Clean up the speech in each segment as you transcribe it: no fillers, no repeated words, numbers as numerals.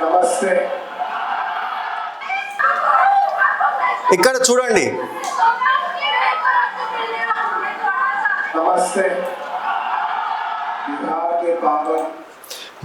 నమస్తే. ఇక్కడ చూడండి. నమస్తే.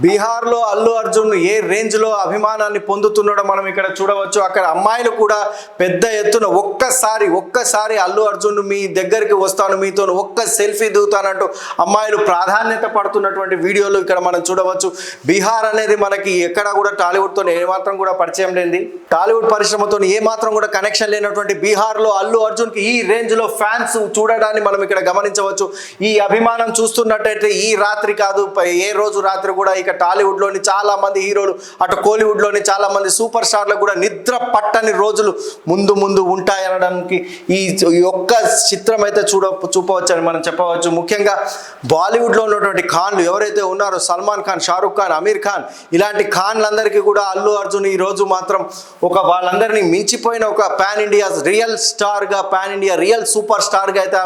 బీహార్లో అల్లు అర్జున్ ఏ రేంజ్లో అభిమానాన్ని పొందుతున్నాడో మనం ఇక్కడ చూడవచ్చు. అక్కడ అమ్మాయిలు కూడా పెద్ద ఎత్తున ఒక్కసారి అల్లు అర్జున్ మీ దగ్గరికి వస్తాను, మీతో ఒక్క సెల్ఫీ దిగుతానంటూ అమ్మాయిలు ప్రాధాన్యత పడుతున్నటువంటి వీడియోలు ఇక్కడ మనం చూడవచ్చు. బీహార్ అనేది మనకి ఎక్కడ కూడా టాలీవుడ్తో ఏమాత్రం కూడా పరిచయం లేనిది, టాలీవుడ్ పరిశ్రమతో ఏమాత్రం కూడా కనెక్షన్ లేనటువంటి బీహార్లో అల్లు అర్జున్కి ఈ రేంజ్లో ఫ్యాన్స్ చూడడాన్ని మనం ఇక్కడ గమనించవచ్చు. ఈ అభిమానం చూస్తున్నట్టయితే ఈ రాత్రి కాదు, ఏ రోజు రాత్రి కూడా ఇక టాలీవుడ్లోని చాలా మంది హీరోలు, అటు కోలీవుడ్లోని చాలా మంది సూపర్ స్టార్లకు కూడా నిద్ర పట్టని రోజులు ముందు ఉంటాయనడానికి ఈ ఒక్క చిత్రం అయితే చూపవచ్చని మనం చెప్పవచ్చు. ముఖ్యంగా బాలీవుడ్లో ఉన్నటువంటి ఖాన్లు ఎవరైతే ఉన్నారో, సల్మాన్ ఖాన్, షారుఖ్ ఖాన్, అమీర్ ఖాన్, ఇలాంటి ఖాన్లందరికీ కూడా అల్లు అర్జున్ ఈ రోజు మాత్రం వాళ్ళందరినీ మించిపోయిన ఒక పాన్ ఇండియా రియల్ స్టార్గా, పాన్ ఇండియా రియల్ సూపర్ స్టార్గా అయితే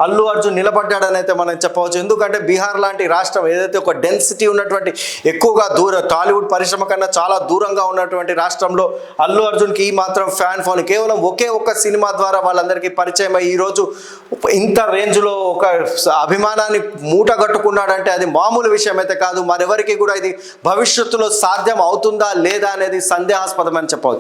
అల్లు అర్జున్ నిలబడ్డాడని అయితే మనం చెప్పవచ్చు. ఎందుకంటే బీహార్ లాంటి రాష్ట్రం ఏదైతే ఒక డెన్సిటీ ఉన్నటువంటి, ఎక్కువగా టాలీవుడ్ పరిశ్రమ కన్నా చాలా దూరంగా ఉన్నటువంటి రాష్ట్రంలో అల్లు అర్జున్కి ఈ మాత్రం ఫ్యాన్ ఫాలోయింగ్, కేవలం ఒకే ఒక్క సినిమా ద్వారా వాళ్ళందరికీ పరిచయం అయ్యి ఈరోజు ఇంత రేంజ్లో ఒక అభిమానాన్ని మూటగట్టుకున్నాడంటే అది మామూలు విషయం అయితే కాదు. మరెవరికి కూడా ఇది భవిష్యత్తులో సాధ్యం అవుతుందా లేదా అనేది సందేహాస్పదమని చెప్పవచ్చు.